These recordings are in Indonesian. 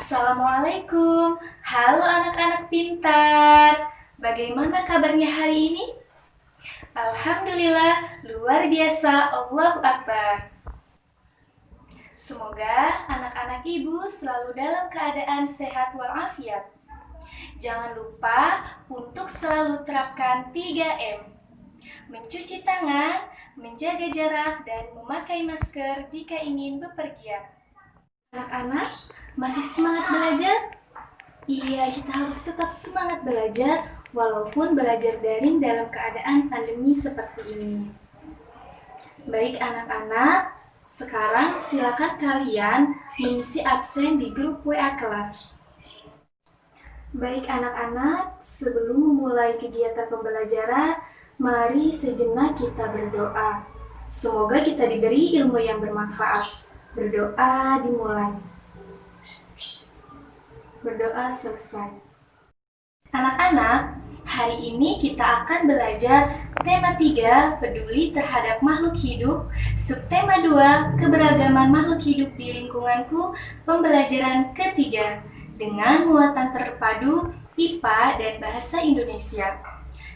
Assalamualaikum, halo anak-anak pintar. Bagaimana kabarnya hari ini? Alhamdulillah, luar biasa, Allahu Akbar. Semoga anak-anak ibu selalu dalam keadaan sehat walafiat. Jangan lupa untuk selalu terapkan 3M. Mencuci tangan, menjaga jarak, dan memakai masker jika ingin bepergian. Anak-anak, masih semangat belajar? Iya, kita harus tetap semangat belajar walaupun belajar daring dalam keadaan pandemi seperti ini. Baik anak-anak, sekarang silakan kalian mengisi absen di grup WA kelas. Baik anak-anak, sebelum memulai kegiatan pembelajaran, mari sejenak kita berdoa. Semoga kita diberi ilmu yang bermanfaat. Berdoa dimulai. Berdoa selesai. Anak-anak, hari ini kita akan belajar tema 3, peduli terhadap makhluk hidup, subtema 2, keberagaman makhluk hidup di lingkunganku, pembelajaran ketiga, dengan muatan terpadu IPA dan Bahasa Indonesia.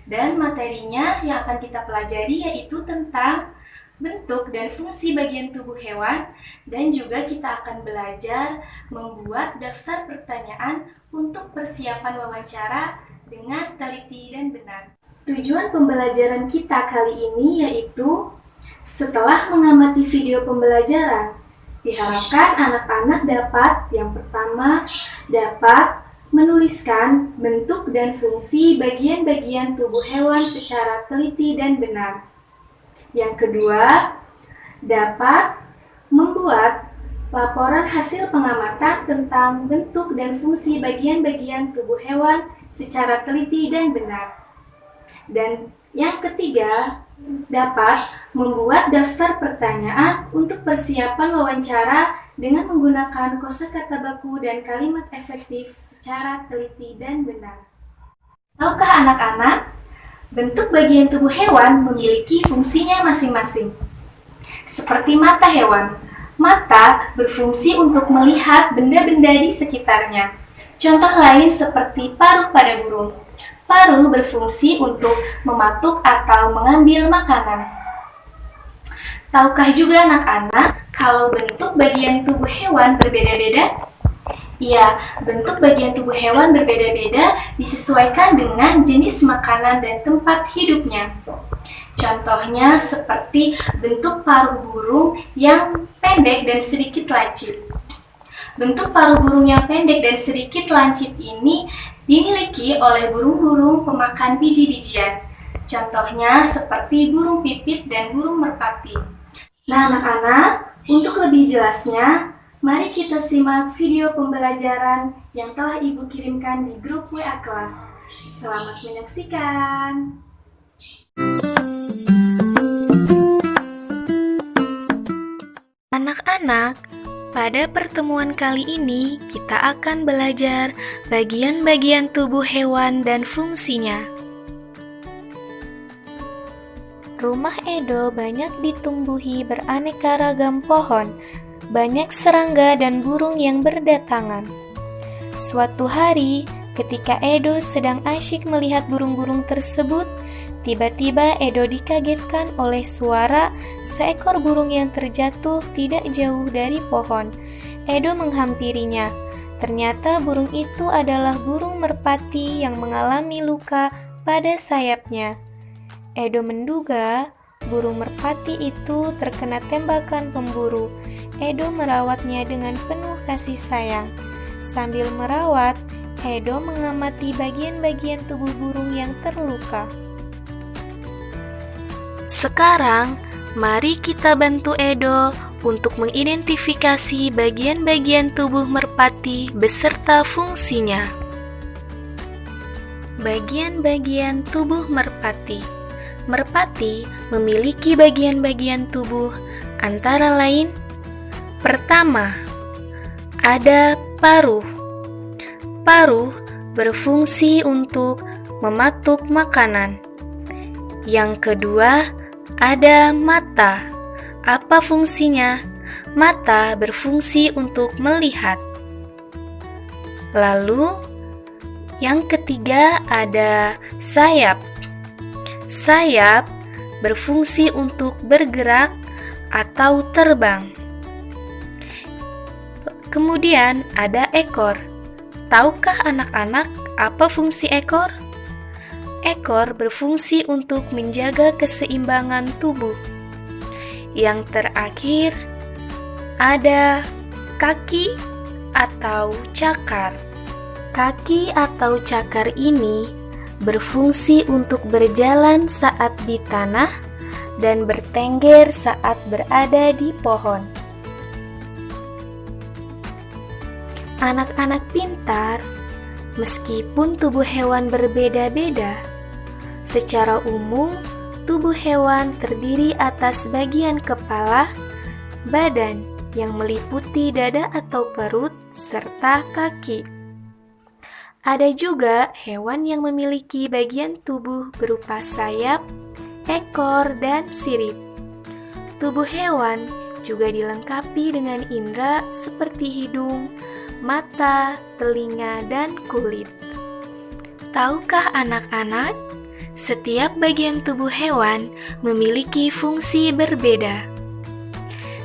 Dan materinya yang akan kita pelajari yaitu tentang bentuk dan fungsi bagian tubuh hewan, dan juga kita akan belajar membuat daftar pertanyaan untuk persiapan wawancara dengan teliti dan benar. Tujuan pembelajaran kita kali ini yaitu setelah mengamati video pembelajaran, diharapkan anak-anak dapat yang pertama dapat menuliskan bentuk dan fungsi bagian-bagian tubuh hewan secara teliti dan benar. Yang kedua, dapat membuat laporan hasil pengamatan tentang bentuk dan fungsi bagian-bagian tubuh hewan secara teliti dan benar. Dan yang ketiga, dapat membuat daftar pertanyaan untuk persiapan wawancara dengan menggunakan kosakata baku dan kalimat efektif secara teliti dan benar. Tahukah anak-anak, bentuk bagian tubuh hewan memiliki fungsinya masing-masing. Seperti mata hewan, mata berfungsi untuk melihat benda-benda di sekitarnya. Contoh lain seperti paruh pada burung. Paruh berfungsi untuk mematuk atau mengambil makanan. Tahukah juga anak-anak kalau bentuk bagian tubuh hewan berbeda-beda? Ya, bentuk bagian tubuh hewan berbeda-beda disesuaikan dengan jenis makanan dan tempat hidupnya. Contohnya seperti bentuk paruh burung yang pendek dan sedikit lancip. Bentuk paruh burung yang pendek dan sedikit lancip ini dimiliki oleh burung-burung pemakan biji-bijian. Contohnya seperti burung pipit dan burung merpati. Nah, anak-anak, untuk lebih jelasnya, mari kita simak video pembelajaran yang telah Ibu kirimkan di grup WA kelas. Selamat menyaksikan. Anak-anak, pada pertemuan kali ini kita akan belajar bagian-bagian tubuh hewan dan fungsinya. Rumah Edo banyak ditumbuhi beraneka ragam pohon, banyak serangga dan burung yang berdatangan. Suatu hari, ketika Edo sedang asyik melihat burung-burung tersebut, tiba-tiba Edo dikagetkan oleh suara seekor burung yang terjatuh tidak jauh dari pohon. Edo menghampirinya. Ternyata burung itu adalah burung merpati yang mengalami luka pada sayapnya. Edo menduga burung merpati itu terkena tembakan pemburu. Edo merawatnya dengan penuh kasih sayang. Sambil merawat, Edo mengamati bagian-bagian tubuh burung yang terluka. Sekarang, mari kita bantu Edo untuk mengidentifikasi bagian-bagian tubuh merpati beserta fungsinya. Bagian-bagian tubuh merpati. Merpati memiliki bagian-bagian tubuh antara lain: pertama, ada paruh. Paruh berfungsi untuk mematuk makanan. Yang kedua, ada mata. Apa fungsinya? Mata berfungsi untuk melihat. Lalu yang ketiga ada sayap. Sayap berfungsi untuk bergerak atau terbang. Kemudian ada ekor. Tahukah anak-anak apa fungsi ekor? Ekor berfungsi untuk menjaga keseimbangan tubuh. Yang terakhir ada kaki atau cakar. Kaki atau cakar ini berfungsi untuk berjalan saat di tanah dan bertengger saat berada di pohon. Anak-anak pintar, meskipun tubuh hewan berbeda-beda, secara umum tubuh hewan terdiri atas bagian kepala, badan yang meliputi dada atau perut, serta kaki. Ada juga hewan yang memiliki bagian tubuh berupa sayap, ekor, dan sirip. Tubuh hewan juga dilengkapi dengan indera seperti hidung, mata, telinga, dan kulit. Tahukah anak-anak, setiap bagian tubuh hewan memiliki fungsi berbeda.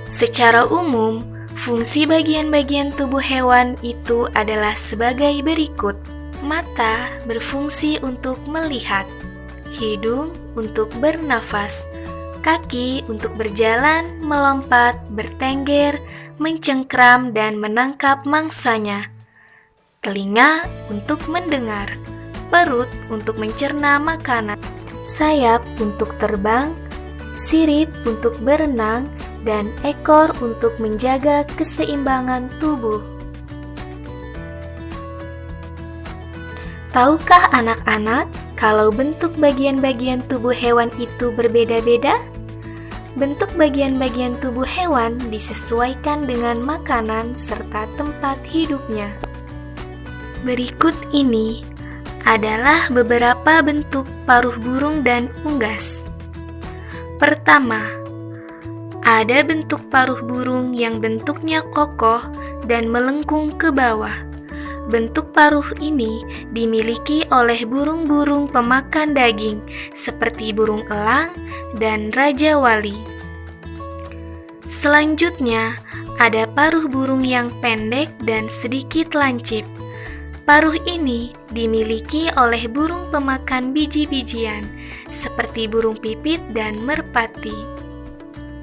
Secara umum, fungsi bagian-bagian tubuh hewan itu adalah sebagai berikut. Mata berfungsi untuk melihat, hidung untuk bernafas, kaki untuk berjalan, melompat, bertengger, mencengkram, dan menangkap mangsanya, telinga untuk mendengar, perut untuk mencerna makanan, sayap untuk terbang, sirip untuk berenang, dan ekor untuk menjaga keseimbangan tubuh. Tahukah anak-anak kalau bentuk bagian-bagian tubuh hewan itu berbeda-beda? Bentuk bagian-bagian tubuh hewan disesuaikan dengan makanan serta tempat hidupnya. Berikut ini adalah beberapa bentuk paruh burung dan unggas. Pertama, ada bentuk paruh burung yang bentuknya kokoh dan melengkung ke bawah. Bentuk paruh ini dimiliki oleh burung-burung pemakan daging seperti burung elang dan raja wali. Selanjutnya, ada paruh burung yang pendek dan sedikit lancip. Paruh ini dimiliki oleh burung pemakan biji-bijian seperti burung pipit dan merpati.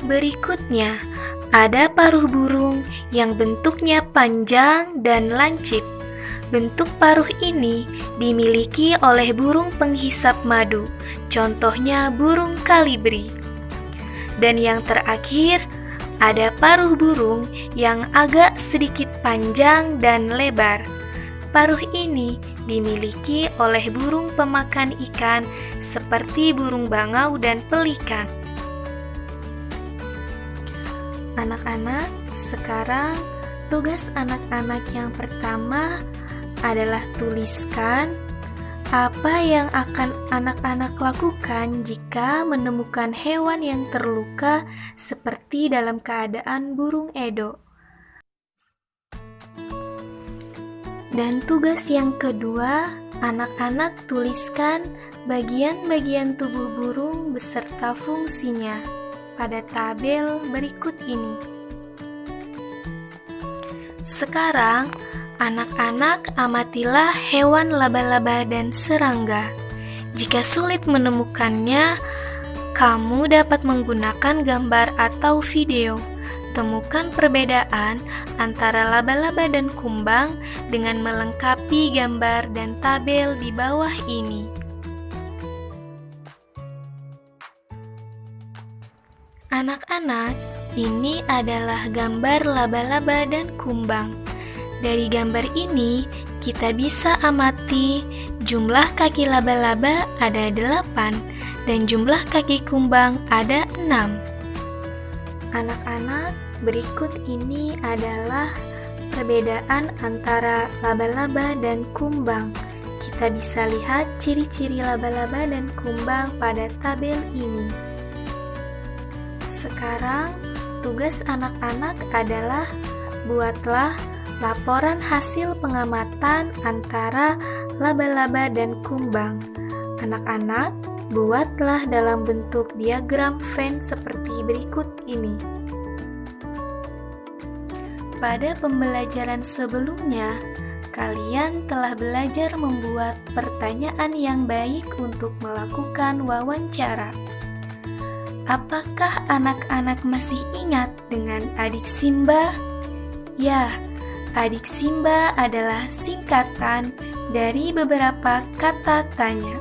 Berikutnya, ada paruh burung yang bentuknya panjang dan lancip. Bentuk paruh ini dimiliki oleh burung penghisap madu, contohnya burung kalibri. Dan yang terakhir, ada paruh burung yang agak sedikit panjang dan lebar. Paruh ini dimiliki oleh burung pemakan ikan seperti burung bangau dan pelikan. Anak-anak, sekarang tugas anak-anak yang pertama adalah tuliskan apa yang akan anak-anak lakukan jika menemukan hewan yang terluka seperti dalam keadaan burung Edo. Dan tugas yang kedua, anak-anak tuliskan bagian-bagian tubuh burung beserta fungsinya pada tabel berikut ini. Sekarang, anak-anak amatilah hewan laba-laba dan serangga. Jika sulit menemukannya, kamu dapat menggunakan gambar atau video. Temukan perbedaan antara laba-laba dan kumbang dengan melengkapi gambar dan tabel di bawah ini. Anak-anak, ini adalah gambar laba-laba dan kumbang. Dari gambar ini, kita bisa amati jumlah kaki laba-laba ada 8 dan jumlah kaki kumbang ada 6. Anak-anak, berikut ini adalah perbedaan antara laba-laba dan kumbang. Kita bisa lihat ciri-ciri laba-laba dan kumbang pada tabel ini. Sekarang, tugas anak-anak adalah buatlah Laporan hasil pengamatan antara laba-laba dan kumbang. Anak-anak, buatlah dalam bentuk diagram Venn seperti berikut ini. Pada pembelajaran sebelumnya, kalian telah belajar membuat pertanyaan yang baik untuk melakukan wawancara. Apakah anak-anak masih ingat dengan adik Simba? Ya, adik Simba adalah singkatan dari beberapa kata tanya.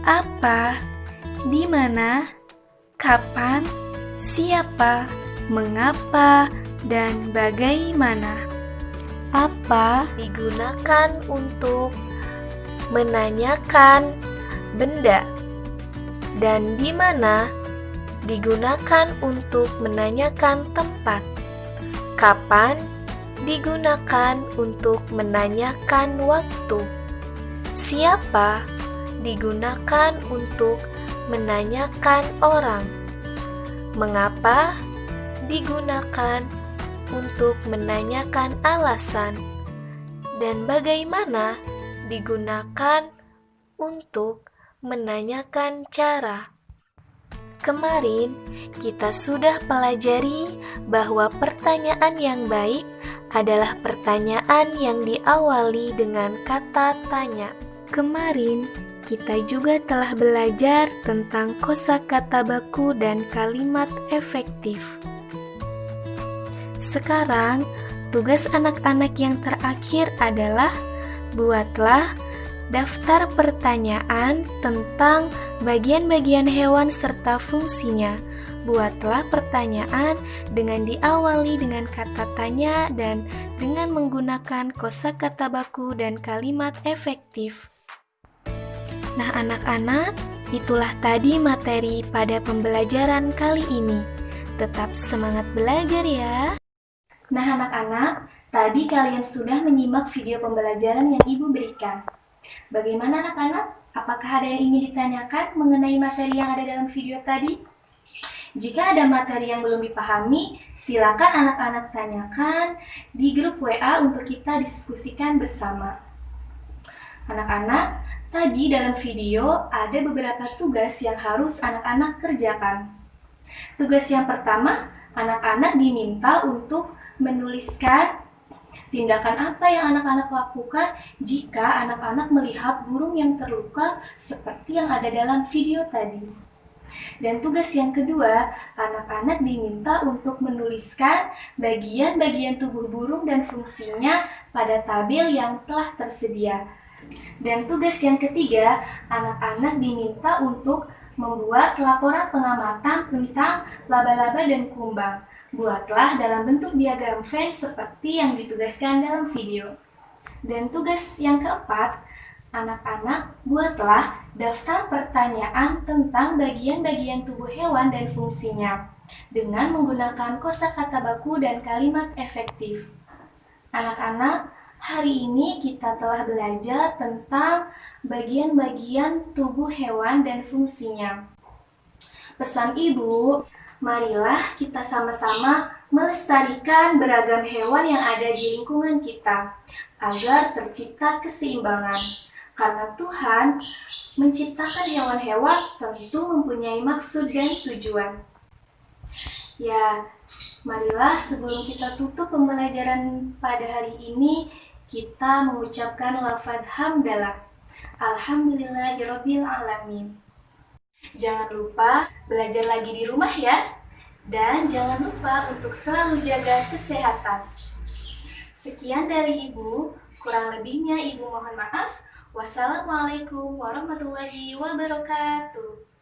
Apa, di mana, kapan, siapa, mengapa, dan bagaimana. Apa digunakan untuk menanyakan benda, dan di mana digunakan untuk menanyakan tempat. Kapan digunakan untuk menanyakan waktu. Siapa digunakan untuk menanyakan orang. Mengapa digunakan untuk menanyakan alasan. Dan bagaimana digunakan untuk menanyakan cara. Kemarin kita sudah pelajari bahwa pertanyaan yang baik adalah pertanyaan yang diawali dengan kata tanya. Kemarin kita juga telah belajar tentang kosakata baku dan kalimat efektif. Sekarang, tugas anak-anak yang terakhir adalah buatlah daftar pertanyaan tentang bagian-bagian hewan serta fungsinya. Buatlah pertanyaan dengan diawali dengan kata tanya dan dengan menggunakan kosakata baku dan kalimat efektif. Nah, anak-anak, itulah tadi materi pada pembelajaran kali ini. Tetap semangat belajar ya. Nah, anak-anak, tadi kalian sudah menyimak video pembelajaran yang Ibu berikan. Bagaimana anak-anak? Apakah ada yang ingin ditanyakan mengenai materi yang ada dalam video tadi? Jika ada materi yang belum dipahami, silakan anak-anak tanyakan di grup WA untuk kita diskusikan bersama. Anak-anak, tadi dalam video ada beberapa tugas yang harus anak-anak kerjakan. Tugas yang pertama, anak-anak diminta untuk menuliskan tindakan apa yang anak-anak lakukan jika anak-anak melihat burung yang terluka seperti yang ada dalam video tadi. Dan tugas yang kedua, anak-anak diminta untuk menuliskan bagian-bagian tubuh burung dan fungsinya pada tabel yang telah tersedia. Dan tugas yang ketiga, anak-anak diminta untuk membuat laporan pengamatan tentang laba-laba dan kumbang. Buatlah dalam bentuk diagram Venn seperti yang ditugaskan dalam video. Dan tugas yang keempat, anak-anak buatlah daftar pertanyaan tentang bagian-bagian tubuh hewan dan fungsinya dengan menggunakan kosakata baku dan kalimat efektif. Anak-anak, hari ini kita telah belajar tentang bagian-bagian tubuh hewan dan fungsinya. Pesan Ibu, marilah kita sama-sama melestarikan beragam hewan yang ada di lingkungan kita agar tercipta keseimbangan. Karena Tuhan menciptakan hewan-hewan tentu mempunyai maksud dan tujuan. Ya, marilah sebelum kita tutup pembelajaran pada hari ini, kita mengucapkan lafaz hamdalah. Alhamdulillahirabbil alamin. Jangan lupa belajar lagi di rumah ya. Dan jangan lupa untuk selalu jaga kesehatan. Sekian dari Ibu, kurang lebihnya Ibu mohon maaf. Wassalamualaikum warahmatullahi wabarakatuh.